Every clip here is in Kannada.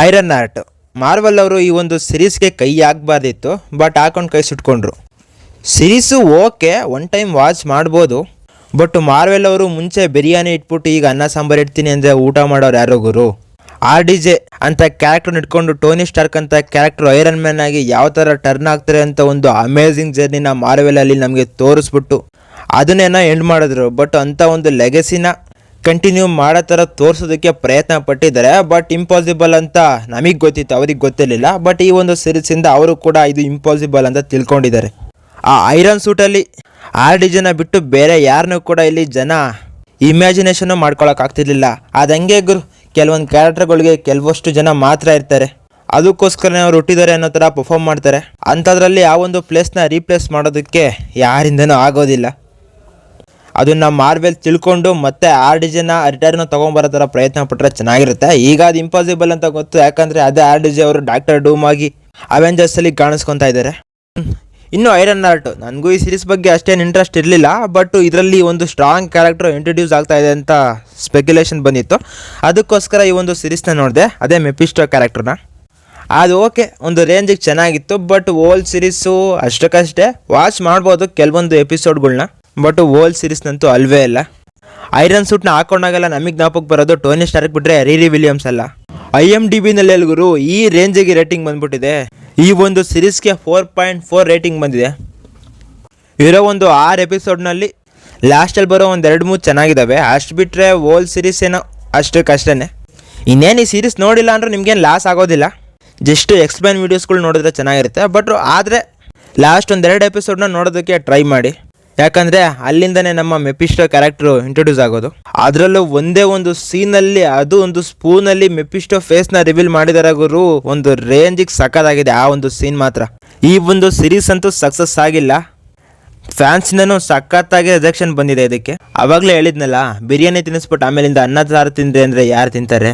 ಐರನ್ ಆರ್ಟ್ ಮಾರ್ವೆಲ್ ಅವರು ಈ ಒಂದು ಸಿರೀಸ್ಗೆ ಕೈ ಹಾಕಬಾರ್ದಿತ್ತು, ಬಟ್ ಹಾಕೊಂಡು ಕೈ ಸುಟ್ಕೊಂಡ್ರು. Series okay, one time watch ಮಾಡ್ಬೋದು. ಬಟ್ ಮಾರ್ವೆಲ್ ಅವರು ಮುಂಚೆ ಬಿರಿಯಾನಿ ಇಟ್ಬಿಟ್ಟು ಈಗ ಅನ್ನ ಸಾಂಬಾರು ಇಡ್ತೀನಿ ಅಂದರೆ ಊಟ ಮಾಡೋರು ಯಾರೋ ಗುರು. RDJ ಅಂತ ಕ್ಯಾರೆಕ್ಟರ್ನ ಇಟ್ಕೊಂಡು ಟೋನಿ ಸ್ಟಾರ್ಕ್ ಅಂತ ಕ್ಯಾರೆಕ್ಟರ್ ಐರನ್ ಮ್ಯಾನ್ ಆಗಿ ಯಾವ ಥರ ಟರ್ನ್ ಆಗ್ತಾರೆ ಅಂತ ಒಂದು ಅಮೇಝಿಂಗ್ ಜರ್ನಿನ ಮಾರ್ವೆಲಲ್ಲಿ ನಮಗೆ ತೋರಿಸ್ಬಿಟ್ಟು ಅದನ್ನೇನೋ ಎಂಡ್ ಮಾಡಿದ್ರು. ಬಟ್ ಅಂಥ ಒಂದು ಲೆಗಸಿನ ಕಂಟಿನ್ಯೂ ಮಾಡೋ ಥರ ತೋರಿಸೋದಕ್ಕೆ ಪ್ರಯತ್ನ ಪಟ್ಟಿದ್ದಾರೆ. ಬಟ್ ಇಂಪಾಸಿಬಲ್ ಅಂತ ನಮಗೆ ಗೊತ್ತಿತ್ತು, ಅವ್ರಿಗೆ ಗೊತ್ತಿರಲಿಲ್ಲ. ಬಟ್ ಈ ಒಂದು ಸೀರೀಸಿಂದ ಅವರು ಕೂಡ ಇದು ಇಂಪಾಸಿಬಲ್ ಅಂತ ತಿಳ್ಕೊಂಡಿದ್ದಾರೆ. ಆ ಐರನ್ ಸೂಟಲ್ಲಿ RDJನ ಬಿಟ್ಟು ಬೇರೆ ಯಾರನ್ನೂ ಕೂಡ ಇಲ್ಲಿ ಜನ ಇಮ್ಯಾಜಿನೇಷನ್ನು ಮಾಡ್ಕೊಳಕ್ಕಾಗ್ತಿರ್ಲಿಲ್ಲ. ಅದು ಹಂಗೆ ಗುರು, ಕೆಲವೊಂದು ಕ್ಯಾರೆಕ್ಟರ್ಗಳಿಗೆ ಕೆಲವಷ್ಟು ಜನ ಮಾತ್ರ ಇರ್ತಾರೆ, ಅದಕ್ಕೋಸ್ಕರನೇ ಅವ್ರು ಹುಟ್ಟಿದ್ದಾರೆ ಅನ್ನೋ ಥರ ಪರ್ಫಾರ್ಮ್ ಮಾಡ್ತಾರೆ. ಅಂಥದ್ರಲ್ಲಿ ಆ ಒಂದು ಪ್ಲೇಸ್ನ ರೀಪ್ಲೇಸ್ ಮಾಡೋದಕ್ಕೆ ಯಾರಿಂದನೂ ಆಗೋದಿಲ್ಲ. ಅದನ್ನು ಮಾರ್ವೆಲ್ ತಿಳ್ಕೊಂಡು ಮತ್ತೆ RDJನ ರಿಟರ್ನ್ ತೊಗೊಂಬರೋ ಥರ ಪ್ರಯತ್ನ ಪಟ್ಟರೆ ಚೆನ್ನಾಗಿರುತ್ತೆ. ಈಗ ಅದು ಇಂಪಾಸಿಬಲ್ ಅಂತ ಗೊತ್ತು, ಯಾಕಂದರೆ ಅದೇ RDJ ಅವರು ಡಾಕ್ಟರ್ ಡೂಮ್ ಆಗಿ ಅವೆಂಜರ್ಸಲ್ಲಿ ಕಾಣಿಸ್ಕೊತಾ ಇದ್ದಾರೆ. ಇನ್ನು ಐರನ್ ಆರ್ಟ್, ನನಗೂ ಈ ಸೀರೀಸ್ ಬಗ್ಗೆ ಅಷ್ಟೇನು ಇಂಟ್ರೆಸ್ಟ್ ಇರಲಿಲ್ಲ. ಬಟ್ ಇದರಲ್ಲಿ ಒಂದು ಸ್ಟ್ರಾಂಗ್ ಕ್ಯಾರೆಕ್ಟರ್ ಇಂಟ್ರೊಡ್ಯೂಸ್ ಆಗ್ತಾ ಇದೆ ಅಂತ ಸ್ಪೆಕ್ಯುಲೇಷನ್ ಬಂದಿತ್ತು, ಅದಕ್ಕೋಸ್ಕರ ಈ ಒಂದು ಸೀರೀಸ್ನ ನೋಡಿದೆ. ಅದೇ ಮೆಪಿಸ್ಟೋ ಕ್ಯಾರೆಕ್ಟರ್ನ. ಅದು ಓಕೆ, ಒಂದು ರೇಂಜಿಗೆ ಚೆನ್ನಾಗಿತ್ತು. ಬಟ್ ಓಲ್ಡ್ ಸೀರೀಸು ಅಷ್ಟಕ್ಕಷ್ಟೇ ವಾಚ್ ಮಾಡ್ಬೋದು ಕೆಲವೊಂದು ಎಪಿಸೋಡ್ಗಳ್ನ. ಬಟ್ ಓಲ್ಡ್ ಸೀರೀಸ್ನಂತೂ ಅಲ್ವೇ ಇಲ್ಲ. ಐರನ್ ಸೂಟ್ನ ಹಾಕೊಂಡಾಗೆಲ್ಲ ನಮಗೆ ಜ್ಞಾಪಕ ಬರೋದು ಟೋನಿ ಸ್ಟಾರ್ಕ್ ಬಿಟ್ಟರೆ ರೀರಿ ವಿಲಿಯಮ್ಸ್ ಅಲ್ಲ. IMDbನಲ್ಲಿ ಎಲ್ಗುರು ಈ ರೇಂಜಿಗೆ ರೇಟಿಂಗ್ ಬಂದ್ಬಿಟ್ಟಿದೆ. ಈ ಒಂದು ಸೀರೀಸ್ಗೆ 4.4 ರೇಟಿಂಗ್ ಬಂದಿದೆ. ಇರೋ ಒಂದು 6 ಎಪಿಸೋಡ್ನಲ್ಲಿ ಲಾಸ್ಟಲ್ಲಿ ಬರೋ ಒಂದು 2-3 ಚೆನ್ನಾಗಿದ್ದಾವೆ. ಅಷ್ಟು ಬಿಟ್ಟರೆ ಓಲ್ಡ್ ಸೀರೀಸ್ ಏನೋ ಅಷ್ಟಕ್ಕಷ್ಟೇ. ಇನ್ನೇನು ಈ ಸೀರೀಸ್ ನೋಡಿಲ್ಲ ಅಂದ್ರೆ ನಿಮ್ಗೇನು ಲಾಸ್ ಆಗೋದಿಲ್ಲ. ಜಸ್ಟ್ ಎಕ್ಸ್ಪ್ಲೈನ್ ವೀಡಿಯೋಸ್ಗಳು ನೋಡಿದ್ರೆ ಚೆನ್ನಾಗಿರುತ್ತೆ. ಬಟ್ ಆದರೆ ಲಾಸ್ಟ್ ಒಂದು 2 ಎಪಿಸೋಡ್ನ ನೋಡೋದಕ್ಕೆ ಟ್ರೈ ಮಾಡಿ, ಯಾಕಂದರೆ ಅಲ್ಲಿಂದನೇ ನಮ್ಮ ಮೆಪಿಸ್ಟೋ ಕ್ಯಾರೆಕ್ಟ್ರು ಇಂಟ್ರೊಡ್ಯೂಸ್ ಆಗೋದು. ಅದರಲ್ಲೂ ಒಂದೇ ಒಂದು ಸೀನಲ್ಲಿ, ಅದು ಒಂದು ಸ್ಪೂನಲ್ಲಿ ಮೆಪಿಸ್ಟೋ ಫೇಸ್ನ ರಿವೀಲ್ ಮಾಡಿದಾರೆ ಗುರು. ಒಂದು ರೇಂಜಿಗೆ ಸಕ್ಕತ್ತಾಗಿದೆ ಆ ಒಂದು ಸೀನ್ ಮಾತ್ರ. ಈ ಒಂದು ಸೀರೀಸ್ ಅಂತೂ ಸಕ್ಸಸ್ ಆಗಿಲ್ಲ, ಫ್ಯಾನ್ಸಿಂದನೂ ಸಖತ್ತಾಗಿ ರಿಜೆಕ್ಷನ್ ಬಂದಿದೆ ಇದಕ್ಕೆ. ಆವಾಗಲೇ ಹೇಳಿದ್ನಲ್ಲ, ಬಿರಿಯಾನಿ ತಿನ್ನಿಸ್ಬಿಟ್ಟು ಆಮೇಲಿಂದ ಅನ್ನ ಸಾರು ತಿಂದರೆ ಅಂದರೆ ಯಾರು ತಿಂತಾರೆ?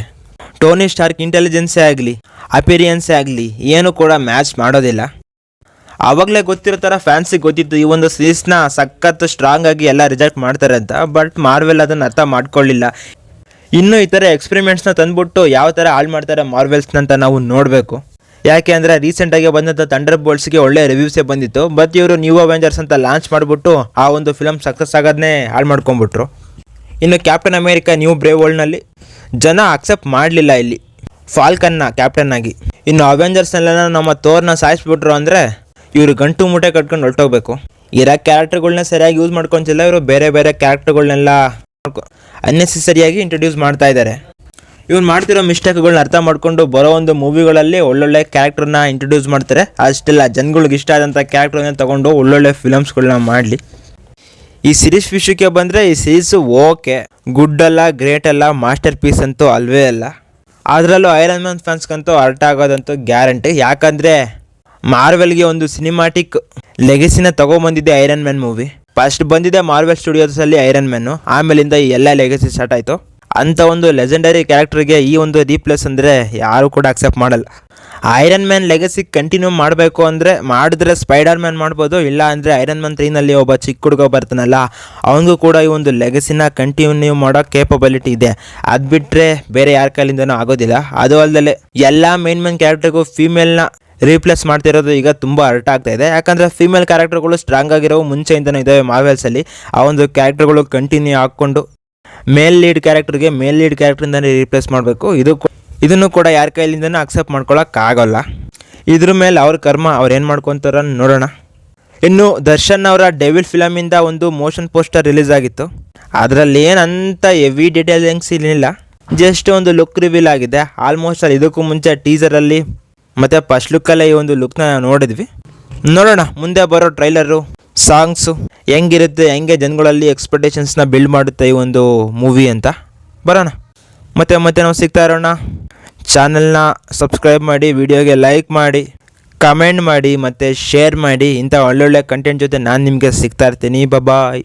ಟೋನಿ ಸ್ಟಾರ್ಕ್ ಇಂಟೆಲಿಜೆನ್ಸೇ ಆಗಲಿ, ಅಪಿರಿಯನ್ಸೇ ಆಗಲಿ ಏನೂ ಕೂಡ ಮ್ಯಾಚ್ ಮಾಡೋದಿಲ್ಲ. ಆವಾಗಲೇ ಗೊತ್ತಿರೋ ಥರ ಫ್ಯಾನ್ಸಿಗೆ ಗೊತ್ತಿತ್ತು ಈ ಒಂದು ಸೀರೀಸ್ನ ಸಖತ್ತು ಸ್ಟ್ರಾಂಗ್ ಆಗಿ ಎಲ್ಲ ರಿಜೆಕ್ಟ್ ಮಾಡ್ತಾರೆ ಅಂತ. ಬಟ್ ಮಾರ್ವೆಲ್ ಅದನ್ನು ಅರ್ಥ ಮಾಡ್ಕೊಳ್ಳಿಲ್ಲ. ಇನ್ನೂ ಈ ಥರ ಎಕ್ಸ್ಪೆರಿಮೆಂಟ್ಸ್ನ ತಂದುಬಿಟ್ಟು ಯಾವ ಥರ ಹಾಳು ಮಾಡ್ತಾರೆ ಮಾರ್ವೆಲ್ಸ್ನಂತ ನಾವು ನೋಡಬೇಕು. ಯಾಕೆ ಅಂದರೆ ರೀಸೆಂಟಾಗಿ ಬಂದಂಥ ಥಂಡರ್ ಬೋಲ್ಟ್ಸ್ಗೆ ಒಳ್ಳೆ ರಿವ್ಯೂಸೇ ಬಂದಿತ್ತು. ಬಟ್ ಇವರು ನ್ಯೂ ಅವೆಂಜರ್ಸ್ ಅಂತ ಲಾಂಚ್ ಮಾಡಿಬಿಟ್ಟು ಆ ಒಂದು ಫಿಲಮ್ ಸಕ್ಸಸ್ ಆಗೋದನ್ನೇ ಹಾಳು ಮಾಡ್ಕೊಂಬಿಟ್ರು. ಇನ್ನು ಕ್ಯಾಪ್ಟನ್ ಅಮೇರಿಕಾ ನ್ಯೂ ಬ್ರೇವ್ ವರ್ಲ್ಡ್ನಲ್ಲಿ ಜನ ಅಕ್ಸೆಪ್ಟ್ ಮಾಡಲಿಲ್ಲ ಇಲ್ಲಿ ಫಾಲ್ಕನ್ನ ಕ್ಯಾಪ್ಟನ್ ಆಗಿ. ಇನ್ನು ಅವೆಂಜರ್ಸ್ನೆಲ್ಲ ನಮ್ಮ ಥೋರ್ನ ಸಾಯಿಸ್ಬಿಟ್ರು ಅಂದರೆ ಇವರು ಗಂಟು ಮೂಟೆ ಕಟ್ಕೊಂಡು ಹೊರಟೋಗ್ಬೇಕು. ಇರೋ ಕ್ಯಾರೆಕ್ಟರ್ಗಳನ್ನ ಸರಿಯಾಗಿ ಯೂಸ್ ಮಾಡ್ಕೊತಿಲ್ಲ, ಇವರು ಬೇರೆ ಬೇರೆ ಕ್ಯಾರೆಕ್ಟರ್ಗಳನ್ನೆಲ್ಲ ಅನ್ನೆಸೆಸರಿಯಾಗಿ ಇಂಟ್ರೊಡ್ಯೂಸ್ ಮಾಡ್ತಾ ಇದ್ದಾರೆ. ಇವ್ರು ಮಾಡ್ತಿರೋ ಮಿಸ್ಟೇಕ್ಗಳನ್ನ ಅರ್ಥ ಮಾಡಿಕೊಂಡು ಬರೋ ಒಂದು ಮೂವಿಗಳಲ್ಲಿ ಒಳ್ಳೊಳ್ಳೆ ಕ್ಯಾರೆಕ್ಟರ್ನ ಇಂಟ್ರೊಡ್ಯೂಸ್ ಮಾಡ್ತಾರೆ. ಅಷ್ಟೆಲ್ಲ ಜನಗಳಿಗೆ ಇಷ್ಟ ಆದಂಥ ಕ್ಯಾರೆಕ್ಟರ್ನ ತೊಗೊಂಡು ಒಳ್ಳೊಳ್ಳೆ ಫಿಲಮ್ಸ್ಗಳನ್ನ ಮಾಡಲಿ. ಈ ಸೀರೀಸ್ ವಿಷಯಕ್ಕೆ ಬಂದರೆ ಈ ಸೀರೀಸು ಓಕೆ, ಗುಡ್ ಅಲ್ಲ, ಗ್ರೇಟ್ ಅಲ್ಲ, ಮಾಸ್ಟರ್ ಪೀಸ್ ಅಂತೂ ಅಲ್ವೇ ಅಲ್ಲ. ಅದರಲ್ಲೂ ಐರನ್ ಮ್ಯಾನ್ ಫ್ಯಾನ್ಸ್ಗಂತೂ ಅರ್ಥ ಆಗೋದಂತೂ ಗ್ಯಾರಂಟಿ. ಯಾಕಂದರೆ ಮಾರ್ವೆಲ್ಗೆ ಒಂದು ಸಿನಿಮಾಟಿಕ್ ಲೆಗಸಿನ ತೊಗೊಂಬಂದಿದ್ದೆ ಐರನ್ ಮ್ಯಾನ್ ಮೂವಿ. ಫಸ್ಟ್ ಬಂದಿದೆ ಮಾರ್ವೆಲ್ ಸ್ಟುಡಿಯೋಸಲ್ಲಿ ಐರನ್ ಮ್ಯಾನು, ಆಮೇಲಿಂದ ಈ ಎಲ್ಲ ಲೆಗಸಿ ಸ್ಟಾರ್ಟ್ ಆಯಿತು. ಅಂಥ ಒಂದು ಲೆಜೆಂಡರಿ ಕ್ಯಾರೆಕ್ಟರ್ಗೆ ಈ ಒಂದು ರೀಪ್ಲೇಸ್ ಅಂದರೆ ಯಾರು ಕೂಡ ಅಕ್ಸೆಪ್ಟ್ ಮಾಡಲ್ಲ. ಐರನ್ ಮ್ಯಾನ್ ಲೆಗಸಿ ಕಂಟಿನ್ಯೂ ಮಾಡಬೇಕು ಅಂದರೆ ಮಾಡಿದ್ರೆ ಸ್ಪೈಡರ್ ಮ್ಯಾನ್ ಮಾಡ್ಬೋದು, ಇಲ್ಲ ಅಂದರೆ ಐರನ್ ಮ್ಯಾನ್ 3ನಲ್ಲಿ ಒಬ್ಬ ಚಿಕ್ಕ ಹುಡುಗ ಬರ್ತಾನಲ್ಲ ಅವನಿಗೂ ಕೂಡ ಈ ಒಂದು ಲೆಗಸಿನ ಕಂಟಿನ್ಯೂ ಮಾಡೋ ಕೇಪಬಿಲಿಟಿ ಇದೆ. ಅದು ಬಿಟ್ಟರೆ ಬೇರೆ ಯಾರ ಕೈಲಿಂದನೂ ಆಗೋದಿಲ್ಲ. ಅದು ಅಲ್ಲದೆ ಎಲ್ಲ ಮೇನ್ ಕ್ಯಾರೆಕ್ಟರ್ಗೂ ಫೀಮೇಲ್ನ ರೀಪ್ಲೇಸ್ ಮಾಡ್ತಿರೋದು ಈಗ ತುಂಬ ಅರ್ಥ ಆಗ್ತಾ ಇದೆ. ಯಾಕಂದರೆ ಫೀಮೇಲ್ ಕ್ಯಾರೆಕ್ಟರ್ಗಳು ಸ್ಟ್ರಾಂಗ್ ಆಗಿರೋ ಮುಂಚೆಯಿಂದನೂ ಇದ್ದಾವೆ ಮಾರ್ವೆಲ್ಸಲ್ಲಿ. ಆ ಒಂದು ಕ್ಯಾರೆಕ್ಟರ್ಗಳು ಕಂಟಿನ್ಯೂ ಹಾಕ್ಕೊಂಡು ಮೇಲ್ ಲೀಡ್ ಕ್ಯಾರೆಕ್ಟ್ರಿಂದನೇ ರೀಪ್ಲೇಸ್ ಮಾಡಬೇಕು. ಇದನ್ನು ಕೂಡ ಯಾರ ಕೈಲಿಂದನೂ ಅಕ್ಸೆಪ್ಟ್ ಮಾಡ್ಕೊಳಕ್ಕಾಗಲ್ಲ. ಇದ್ರ ಮೇಲೆ ಅವ್ರ ಕರ್ಮ, ಅವ್ರು ಏನು ಮಾಡ್ಕೊತಾರ ನೋಡೋಣ. ಇನ್ನು ದರ್ಶನ್ ಅವರ ಡೆವಿಲ್ ಫಿಲಮಿಂದ ಒಂದು ಮೋಷನ್ ಪೋಸ್ಟರ್ ರಿಲೀಸ್ ಆಗಿತ್ತು. ಅದರಲ್ಲಿ ಏನಂತ ಹೆವಿ ಡೀಟೇಲಿಂಗ್ಸ್ ಇಲ್ಲ, ಜಸ್ಟ್ ಒಂದು ಲುಕ್ ರಿವೀಲ್ ಆಗಿದೆ. ಆಲ್ಮೋಸ್ಟ್ ಅಲ್ಲಿ ಇದಕ್ಕೂ ಮುಂಚೆ ಟೀಸರಲ್ಲಿ ಮತ್ತು ಫಸ್ಟ್ ಲುಕ್ಕಲ್ಲೇ ಈ ಒಂದು ಲುಕ್ನ ನೋಡಿದ್ವಿ. ನೋಡೋಣ ಮುಂದೆ ಬರೋ ಟ್ರೈಲರು, ಸಾಂಗ್ಸು ಹೆಂಗಿರುತ್ತೆ, ಹೆಂಗೆ ಜನಗಳಲ್ಲಿ ಎಕ್ಸ್ಪೆಕ್ಟೇಷನ್ಸ್ನ ಬಿಲ್ಡ್ ಮಾಡುತ್ತೆ ಈ ಒಂದು ಮೂವಿ ಅಂತ. ಬರೋಣ ಮತ್ತೆ ನಾವು ಸಿಗ್ತಾ ಇರೋಣ. ಚಾನಲ್ನ ಸಬ್ಸ್ಕ್ರೈಬ್ ಮಾಡಿ, ವಿಡಿಯೋಗೆ ಲೈಕ್ ಮಾಡಿ, ಕಮೆಂಟ್ ಮಾಡಿ ಮತ್ತು ಶೇರ್ ಮಾಡಿ. ಇಂಥ ಒಳ್ಳೊಳ್ಳೆ ಕಂಟೆಂಟ್ ಜೊತೆ ನಾನು ನಿಮಗೆ ಸಿಗ್ತಾ ಇರ್ತೀನಿ. ಬಾಯ್.